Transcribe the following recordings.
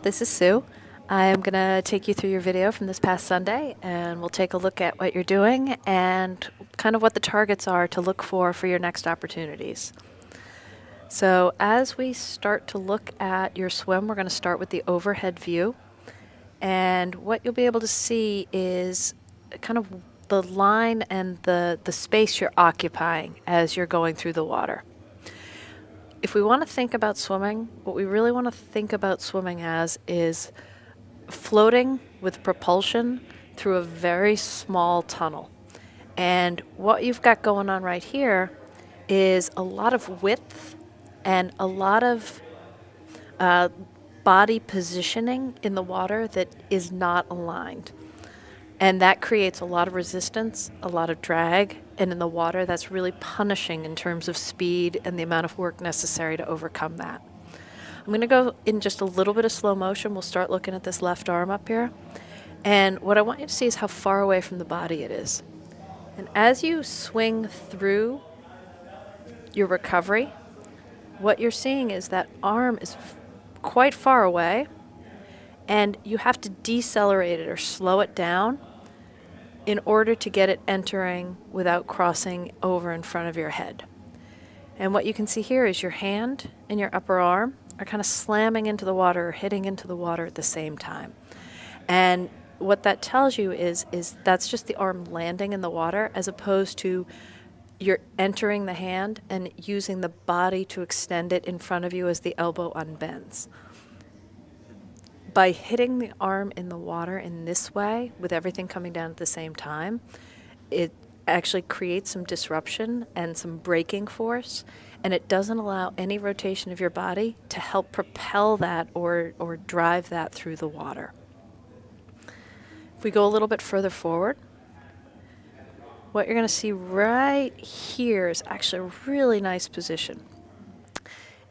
This is Sue. I am going to take you through your video from this past Sunday, and we'll take a look at what you're doing and kind of what the targets are to look for your next opportunities. So as we start to look at your swim, we're going to start with the overhead view. And what you'll be able to see is kind of the line and the space you're occupying as you're going through the water. If we want to think about swimming, what we really want to think about swimming as is floating with propulsion through a very small tunnel. And what you've got going on right here is a lot of width and a lot of body positioning in the water that is not aligned. And that creates a lot of resistance, a lot of drag, and in the water, that's really punishing in terms of speed and the amount of work necessary to overcome that. I'm going to go in just a little bit of slow motion. We'll start looking at this left arm up here. And what I want you to see is how far away from the body it is. And as you swing through your recovery, what you're seeing is that arm is quite far away, and you have to decelerate it or slow it down in order to get it entering without crossing over in front of your head. And what you can see here is your hand and your upper arm are kind of slamming into the water or hitting into the water at the same time. And what that tells you is that's just the arm landing in the water, as opposed to you're entering the hand and using the body to extend it in front of you as the elbow unbends. By hitting the arm in the water in this way, with everything coming down at the same time, it actually creates some disruption and some braking force, and it doesn't allow any rotation of your body to help propel that or drive that through the water. If we go a little bit further forward, what you're going to see right here is actually a really nice position.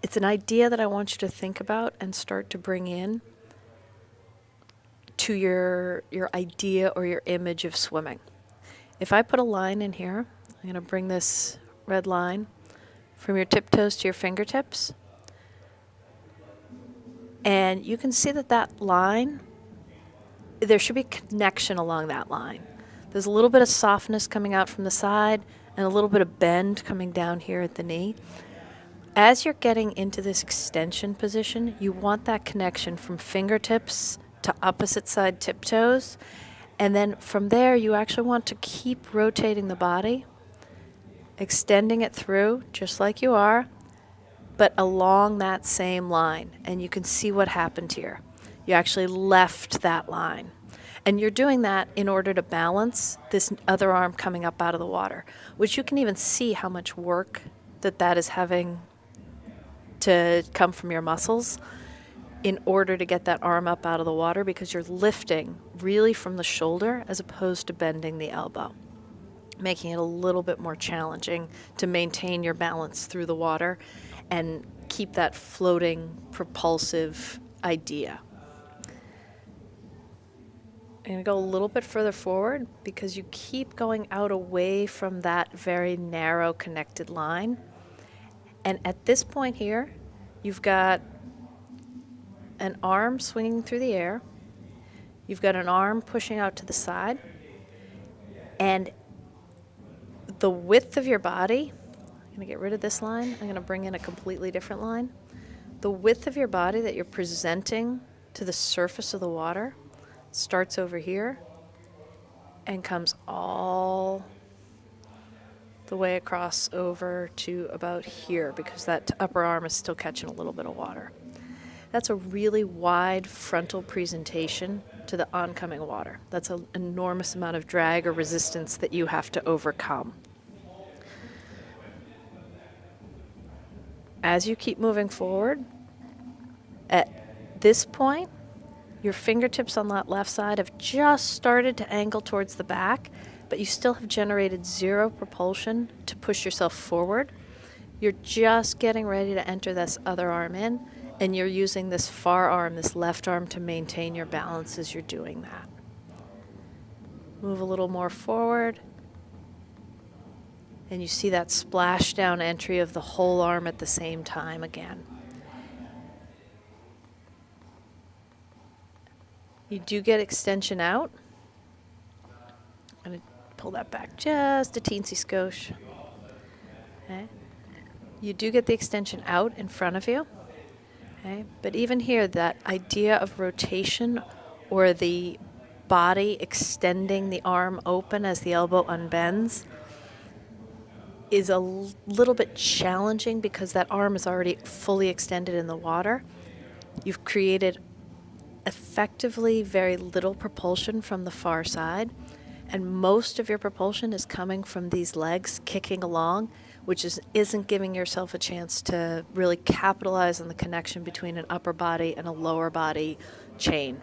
It's an idea that I want you to think about and start to bring in to your idea or your image of swimming. If I put a line in here, I'm going to bring this red line from your tiptoes to your fingertips. And you can see that line, there should be connection along that line. There's a little bit of softness coming out from the side and a little bit of bend coming down here at the knee. As you're getting into this extension position, you want that connection from fingertips to opposite side tiptoes. And then from there, you actually want to keep rotating the body, extending it through just like you are, but along that same line. And you can see what happened here. You actually left that line. And you're doing that in order to balance this other arm coming up out of the water, which you can even see how much work that is having to come from your muscles in order to get that arm up out of the water, because you're lifting really from the shoulder as opposed to bending the elbow, making it a little bit more challenging to maintain your balance through the water and keep that floating, propulsive idea. I'm going to go a little bit further forward because you keep going out away from that very narrow connected line. And at this point here, you've got an arm swinging through the air. You've got an arm pushing out to the side. And the width of your body, I'm going to get rid of this line. I'm going to bring in a completely different line. The width of your body that you're presenting to the surface of the water starts over here and comes all the way across over to about here, because that upper arm is still catching a little bit of water. That's a really wide frontal presentation to the oncoming water. That's an enormous amount of drag or resistance that you have to overcome. As you keep moving forward, at this point, your fingertips on that left side have just started to angle towards the back, but you still have generated zero propulsion to push yourself forward. You're just getting ready to enter this other arm in, and you're using this far arm, this left arm, to maintain your balance as you're doing that. Move a little more forward, and you see that splashdown entry of the whole arm at the same time again. You do get extension out. I'm going to pull that back just a teensy skosh. Okay. You do get the extension out in front of you. Okay. But even here, that idea of rotation or the body extending the arm open as the elbow unbends is a little bit challenging because that arm is already fully extended in the water. You've created effectively very little propulsion from the far side, and most of your propulsion is coming from these legs kicking along, which isn't giving yourself a chance to really capitalize on the connection between an upper body and a lower body chain.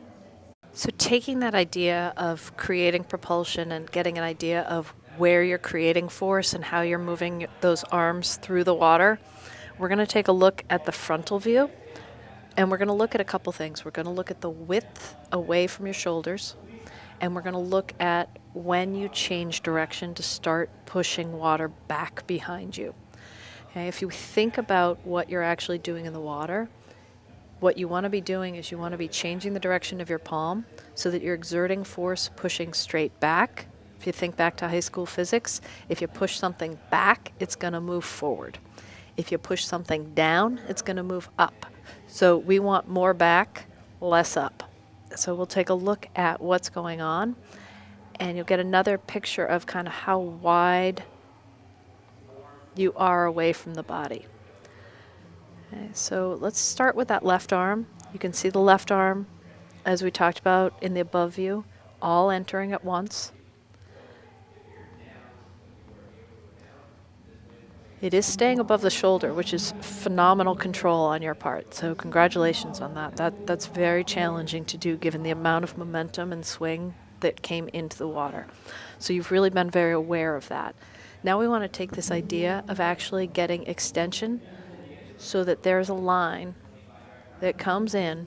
So taking that idea of creating propulsion and getting an idea of where you're creating force and how you're moving those arms through the water, we're going to take a look at the frontal view. And we're going to look at a couple things. We're going to look at the width away from your shoulders, and we're going to look at when you change direction to start pushing water back behind you. Okay, if you think about what you're actually doing in the water, what you want to be doing is you want to be changing the direction of your palm so that you're exerting force pushing straight back. If you think back to high school physics, if you push something back, it's going to move forward. If you push something down, it's going to move up. So we want more back, less up. So we'll take a look at what's going on, and you'll get another picture of kind of how wide you are away from the body. Okay, so let's start with that left arm. You can see the left arm, as we talked about in the above view, all entering at once. It is staying above the shoulder, which is phenomenal control on your part. So congratulations on that. That's very challenging to do given the amount of momentum and swing that came into the water. So you've really been very aware of that. Now we want to take this idea of actually getting extension so that there's a line that comes in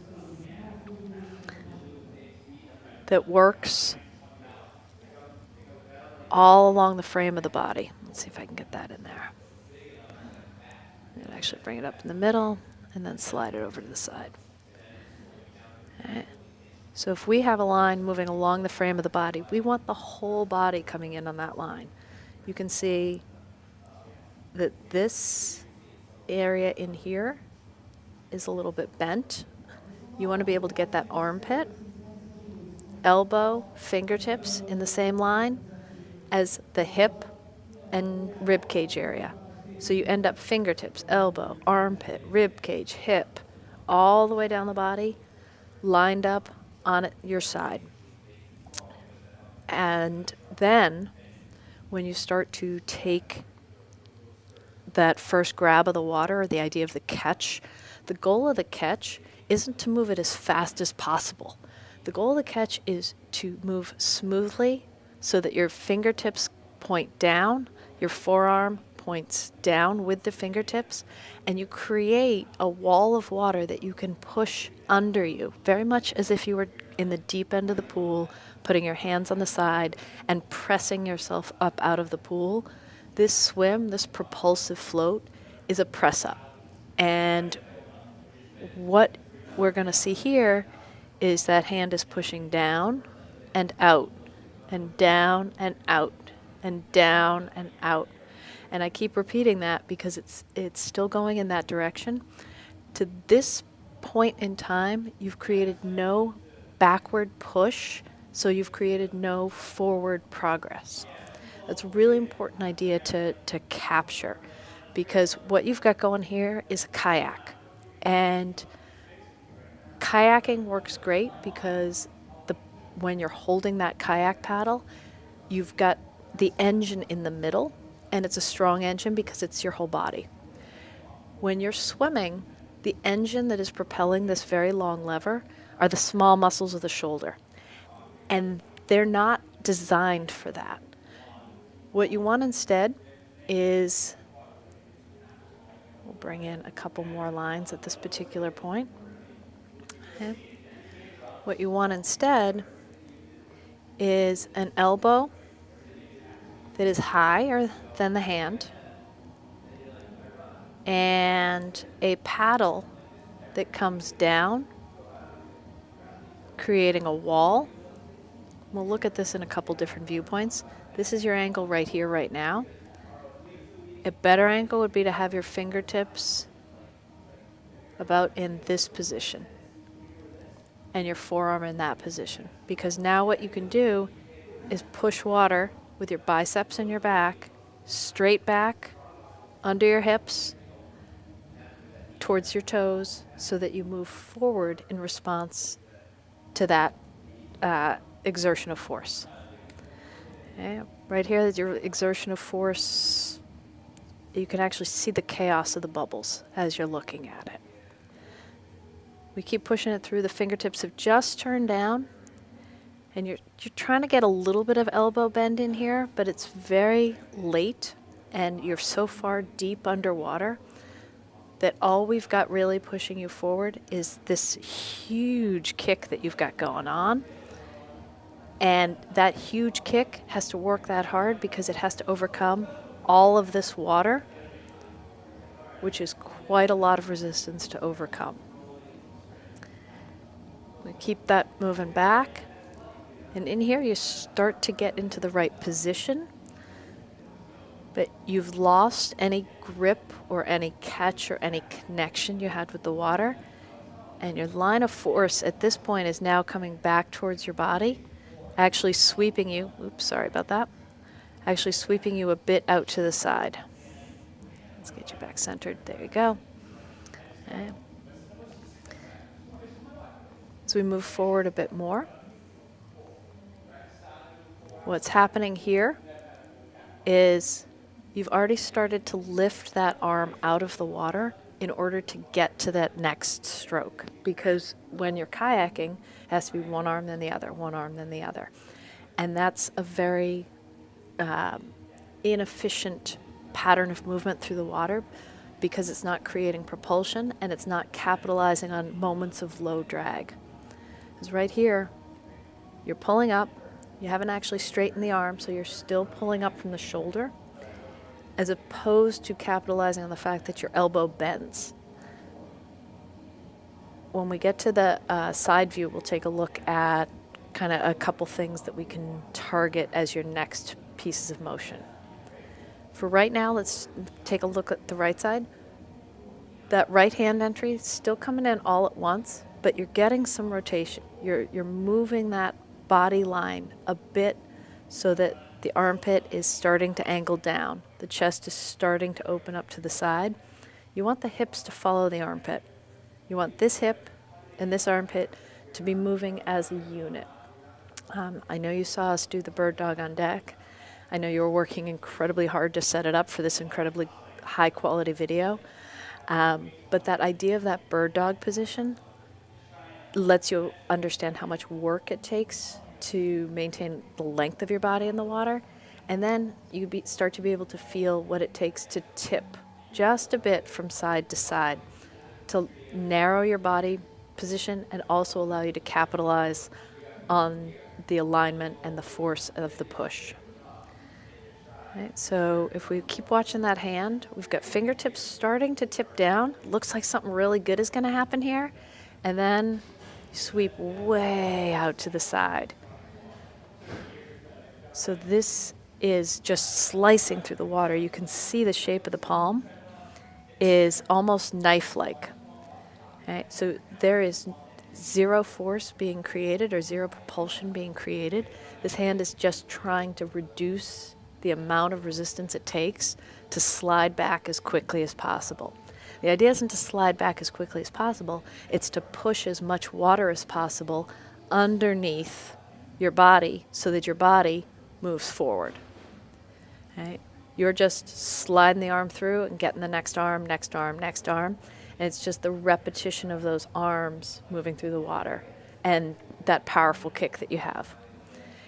that works all along the frame of the body. Let's see if I can get that in there. And actually bring it up in the middle and then slide it over to the side. Okay. So if we have a line moving along the frame of the body, we want the whole body coming in on that line. You can see that this area in here is a little bit bent. You want to be able to get that armpit, elbow, fingertips in the same line as the hip and rib cage area. So you end up fingertips, elbow, armpit, rib cage, hip, all the way down the body, lined up on your side. And then when you start to take that first grab of the water, or the idea of the catch, the goal of the catch isn't to move it as fast as possible. The goal of the catch is to move smoothly so that your fingertips point down, your forearm points down with the fingertips, and you create a wall of water that you can push under you, very much as if you were in the deep end of the pool, putting your hands on the side and pressing yourself up out of the pool. This swim, this propulsive float, is a press up. And what we're going to see here is that hand is pushing down and out, and down and out, and down and out. And I keep repeating that because it's still going in that direction. To this point in time, you've created no backward push, so you've created no forward progress. That's a really important idea to capture, because what you've got going here is a kayak. And kayaking works great because when you're holding that kayak paddle, you've got the engine in the middle, and it's a strong engine because it's your whole body. When you're swimming, the engine that is propelling this very long lever are the small muscles of the shoulder. And they're not designed for that. What you want instead is, we'll bring in a couple more lines at this particular point. Okay. What you want instead is an elbow that is higher than the hand, and a paddle that comes down, creating a wall. We'll look at this in a couple different viewpoints. This is your angle right here, right now. A better angle would be to have your fingertips about in this position and your forearm in that position. Because now what you can do is push water with your biceps and your back, straight back, under your hips, towards your toes, so that you move forward in response to that exertion of force. Okay. Right here is your exertion of force. You can actually see the chaos of the bubbles as you're looking at it. We keep pushing it through. The fingertips have just turned down, and you're trying to get a little bit of elbow bend in here, but it's very late, and you're so far deep underwater that all we've got really pushing you forward is this huge kick that you've got going on. And that huge kick has to work that hard because it has to overcome all of this water, which is quite a lot of resistance to overcome. We keep that moving back. And in here, you start to get into the right position, but you've lost any grip or any catch or any connection you had with the water. And your line of force at this point is now coming back towards your body, actually sweeping you, oops, sorry about that, actually sweeping you a bit out to the side. Let's get you back centered. There you go. Okay. As we move forward a bit more, what's happening here is you've already started to lift that arm out of the water in order to get to that next stroke. Because when you're kayaking, it has to be one arm then the other, one arm then the other. And that's a very inefficient pattern of movement through the water because it's not creating propulsion and it's not capitalizing on moments of low drag. Because right here, you're pulling up, you haven't actually straightened the arm, so you're still pulling up from the shoulder, as opposed to capitalizing on the fact that your elbow bends. When we get to the side view, we'll take a look at kind of a couple things that we can target as your next pieces of motion. For right now, let's take a look at the right side. That right hand entry is still coming in all at once, but you're getting some rotation. You're moving that body line a bit so that the armpit is starting to angle down. The chest is starting to open up to the side. You want the hips to follow the armpit. You want this hip and this armpit to be moving as a unit. I know you saw us do the bird dog on deck. I know you were working incredibly hard to set it up for this incredibly high quality video. But that idea of that bird dog position lets you understand how much work it takes to maintain the length of your body in the water. And then you start to be able to feel what it takes to tip just a bit from side to side to narrow your body position and also allow you to capitalize on the alignment and the force of the push. Right, so if we keep watching that hand, we've got fingertips starting to tip down. Looks like something really good is going to happen here. And then you sweep way out to the side. So this is just slicing through the water. You can see the shape of the palm is almost knife-like. Okay, so there is zero force being created or zero propulsion being created. This hand is just trying to reduce the amount of resistance it takes to slide back as quickly as possible. The idea isn't to slide back as quickly as possible, it's to push as much water as possible underneath your body so that your body moves forward. Right? You're just sliding the arm through and getting the next arm, next arm, next arm. And it's just the repetition of those arms moving through the water and that powerful kick that you have.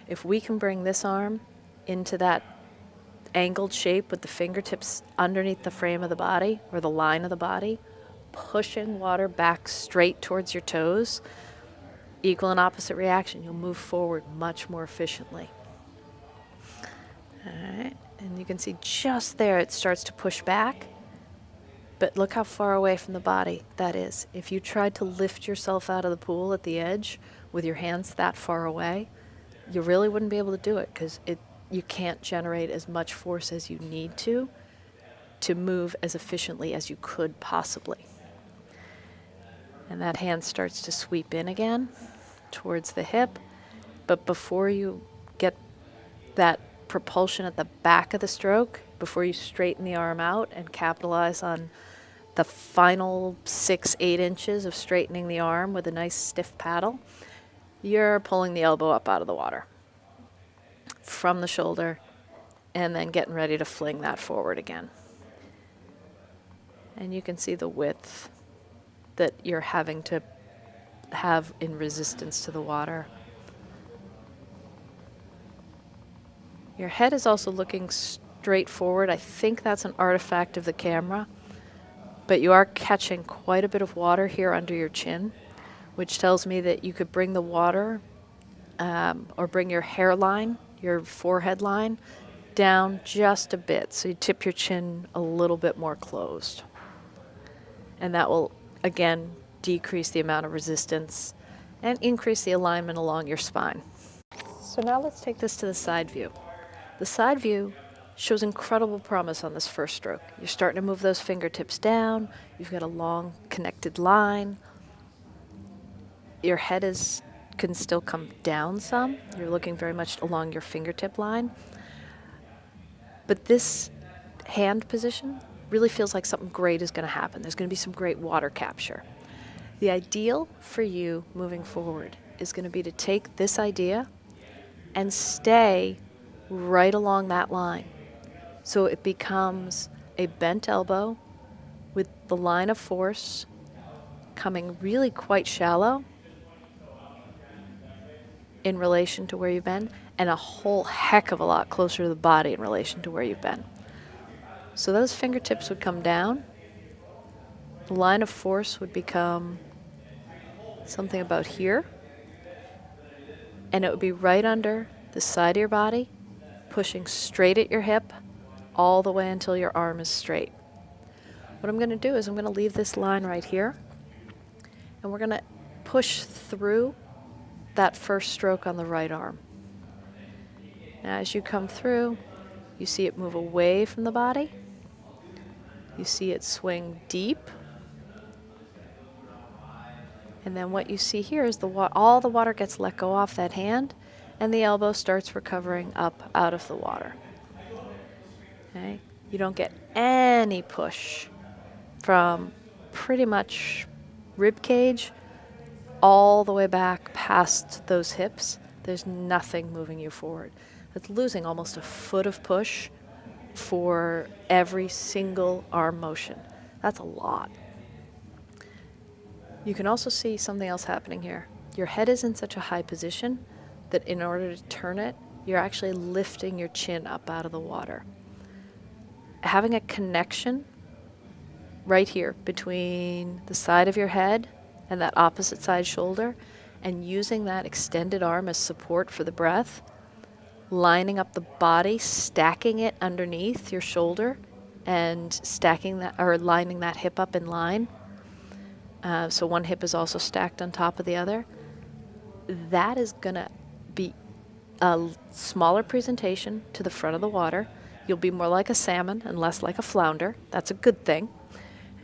If we can bring this arm into that angled shape with the fingertips underneath the frame of the body or the line of the body, pushing water back straight towards your toes, equal and opposite reaction. You'll move forward much more efficiently. All right, and you can see just there it starts to push back, But look how far away from the body that is. If you tried to lift yourself out of the pool at the edge with your hands that far away, you really wouldn't be able to do it because you can't generate as much force as you need to move as efficiently as you could possibly. And that hand starts to sweep in again towards the hip. But before you get that propulsion at the back of the stroke, before you straighten the arm out and capitalize on the final 6-8 inches of straightening the arm with a nice stiff paddle, you're pulling the elbow up out of the water from the shoulder and then getting ready to fling that forward again. And you can see the width that you're having to have in resistance to the water. Your head is also looking straight forward. I think that's an artifact of the camera, but you are catching quite a bit of water here under your chin, which tells me that you could bring the water or bring your hairline, your forehead line, down just a bit. So you tip your chin a little bit more closed. And that will, again, decrease the amount of resistance and increase the alignment along your spine. So now let's take this to the side view. The side view shows incredible promise on this first stroke. You're starting to move those fingertips down. You've got a long connected line. Your head can still come down some. You're looking very much along your fingertip line. But this hand position really feels like something great is going to happen. There's going to be some great water capture. The ideal for you moving forward is going to be to take this idea and stay right along that line. So it becomes a bent elbow with the line of force coming really quite shallow in relation to where you've been, and a whole heck of a lot closer to the body in relation to where you've been. So those fingertips would come down. The line of force would become something about here, and it would be right under the side of your body, pushing straight at your hip all the way until your arm is straight. What I'm going to do is I'm going to leave this line right here, and we're going to push through that first stroke on the right arm. Now, as you come through, you see it move away from the body. You see it swing deep. And then what you see here is all the water gets let go off that hand, and the elbow starts recovering up out of the water. Okay? You don't get any push from pretty much rib cage all the way back past those hips. There's nothing moving you forward. It's losing almost a foot of push for every single arm motion. That's a lot. You can also see something else happening here. Your head is in such a high position that in order to turn it, you're actually lifting your chin up out of the water. Having a connection right here between the side of your head and that opposite side shoulder, and using that extended arm as support for the breath, lining up the body, stacking it underneath your shoulder, and stacking that or lining that hip up in line. So one hip is also stacked on top of the other. That is going to be a smaller presentation to the front of the water. You'll be more like a salmon and less like a flounder. That's a good thing.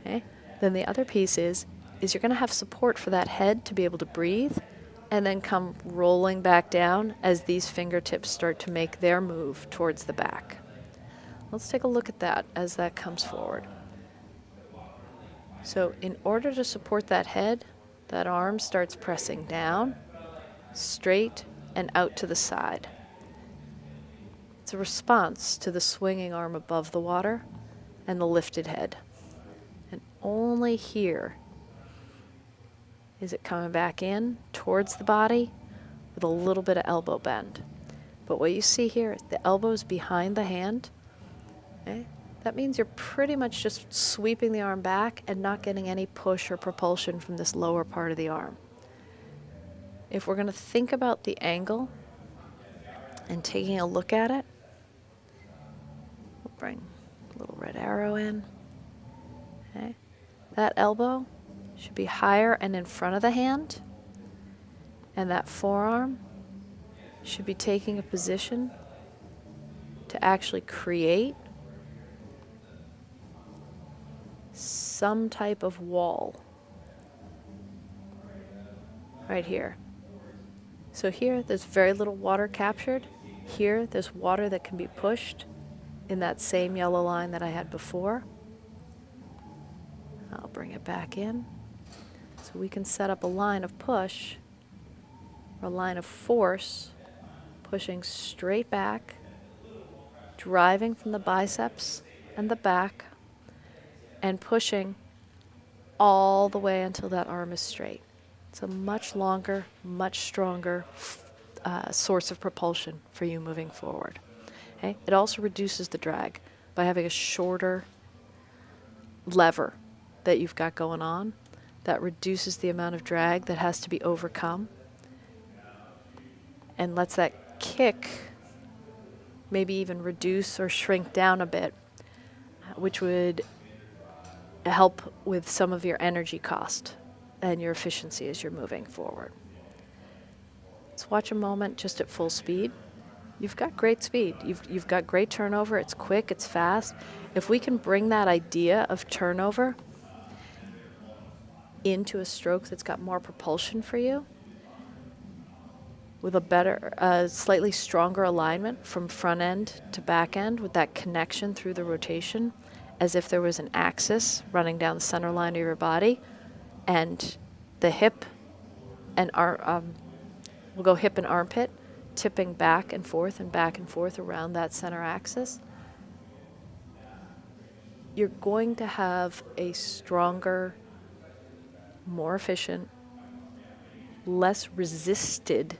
Okay? Then the other piece is you're going to have support for that head to be able to breathe and then come rolling back down as these fingertips start to make their move towards the back. Let's take a look at that as that comes forward. So in order to support that head, that arm starts pressing down, straight, and out to the side. It's a response to the swinging arm above the water and the lifted head. And only here is it coming back in towards the body with a little bit of elbow bend. But what you see here, the elbow's behind the hand. Okay? That means you're pretty much just sweeping the arm back and not getting any push or propulsion from this lower part of the arm. If we're going to think about the angle and taking a look at it, we'll bring a little red arrow in. Okay. That elbow should be higher and in front of the hand, and that forearm should be taking a position to actually create some type of wall right here. So here, there's very little water captured. Here, there's water that can be pushed in that same yellow line that I had before. I'll bring it back in. So we can set up a line of push, or a line of force, pushing straight back, driving from the biceps and the back, and pushing all the way until that arm is straight. It's a much longer, much stronger source of propulsion for you moving forward. Okay? It also reduces the drag by having a shorter lever that you've got going on. That reduces the amount of drag that has to be overcome and lets that kick maybe even reduce or shrink down a bit, which would help with some of your energy cost and your efficiency as you're moving forward. Let's watch a moment just at full speed. You've got great speed. You've got great turnover. It's quick, it's fast. If we can bring that idea of turnover into a stroke that's got more propulsion for you, with a better, slightly stronger alignment from front end to back end, with that connection through the rotation, as if there was an axis running down the center line of your body, and the hip and we'll go hip and armpit, tipping back and forth around that center axis. You're going to have a stronger, more efficient, less resisted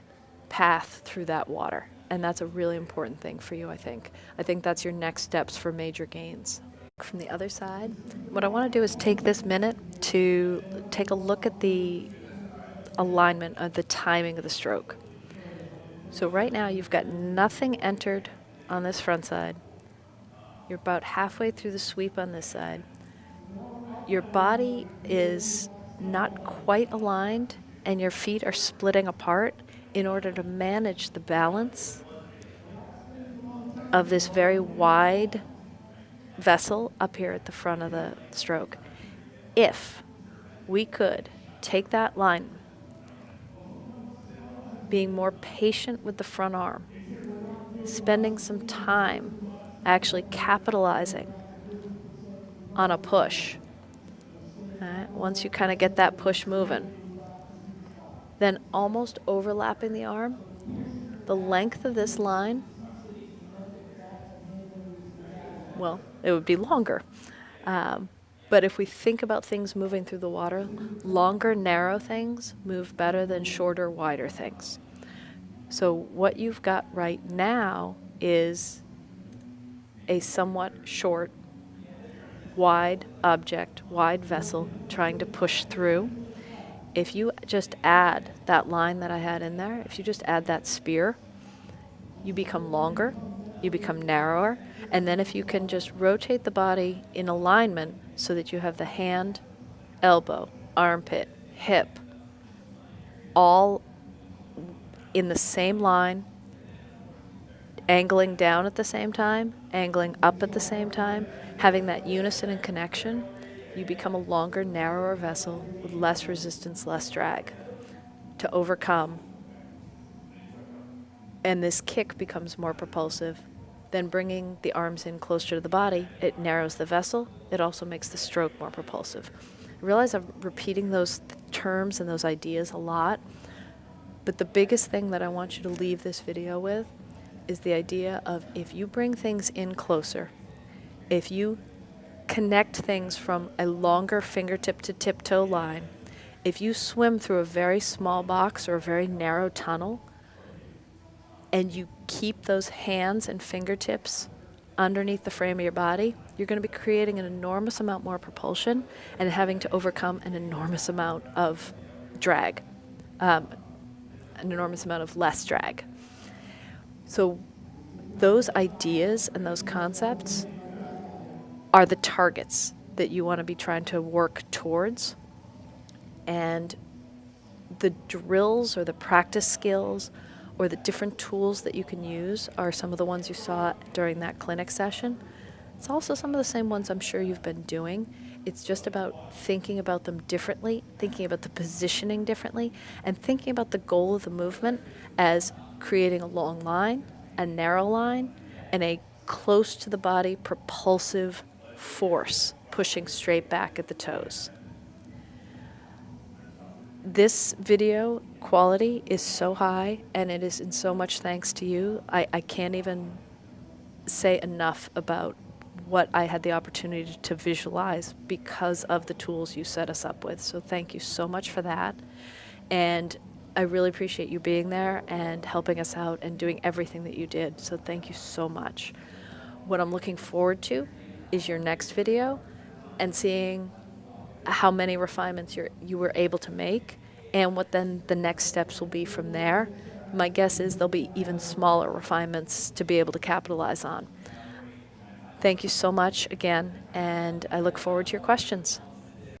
path through that water. And that's a really important thing for you, I think. I think that's your next steps for major gains. From the other side, what I want to do is take this minute to take a look at the alignment of the timing of the stroke. So right now you've got nothing entered on this front side. You're about halfway through the sweep on this side. Your body is not quite aligned and your feet are splitting apart in order to manage the balance of this very wide vessel up here at the front of the stroke. If we could take that line, being more patient with the front arm, spending some time actually capitalizing on a push. Right? Once you kind of get that push moving, then almost overlapping the arm, the length of this line, well, it would be longer. But if we think about things moving through the water, longer, narrow things move better than shorter, wider things. So what you've got right now is a somewhat short, wide object, wide vessel trying to push through. If you just add that line that I had in there, if you just add that spear, you become longer, you become narrower, and then if you can just rotate the body in alignment so that you have the hand, elbow, armpit, hip, all in the same line, angling down at the same time, angling up at the same time, having that unison and connection, you become a longer, narrower vessel with less resistance, less drag to overcome. And this kick becomes more propulsive. Then bringing the arms in closer to the body, it narrows the vessel. It also makes the stroke more propulsive. I realize I'm repeating those terms and those ideas a lot, but the biggest thing that I want you to leave this video with is the idea of, if you bring things in closer, if you connect things from a longer fingertip to tiptoe line, if you swim through a very small box or a very narrow tunnel, and you keep those hands and fingertips underneath the frame of your body, you're going to be creating an enormous amount more propulsion and having to overcome an enormous amount of drag, an enormous amount of less drag. So those ideas and those concepts are the targets that you want to be trying to work towards. And the drills or the practice skills or the different tools that you can use are some of the ones you saw during that clinic session. It's also some of the same ones I'm sure you've been doing. It's just about thinking about them differently, thinking about the positioning differently, and thinking about the goal of the movement as creating a long line, a narrow line, and a close to the body propulsive force pushing straight back at the toes. This video quality is so high, and it is in so much thanks to you. I can't even say enough about what I had the opportunity to visualize because of the tools you set us up with. So thank you so much for that. And I really appreciate you being there and helping us out and doing everything that you did. So thank you so much. What I'm looking forward to is your next video and seeing how many refinements you were able to make and what then the next steps will be from there. My guess is there'll be even smaller refinements to be able to capitalize on. Thank you so much again, and I look forward to your questions.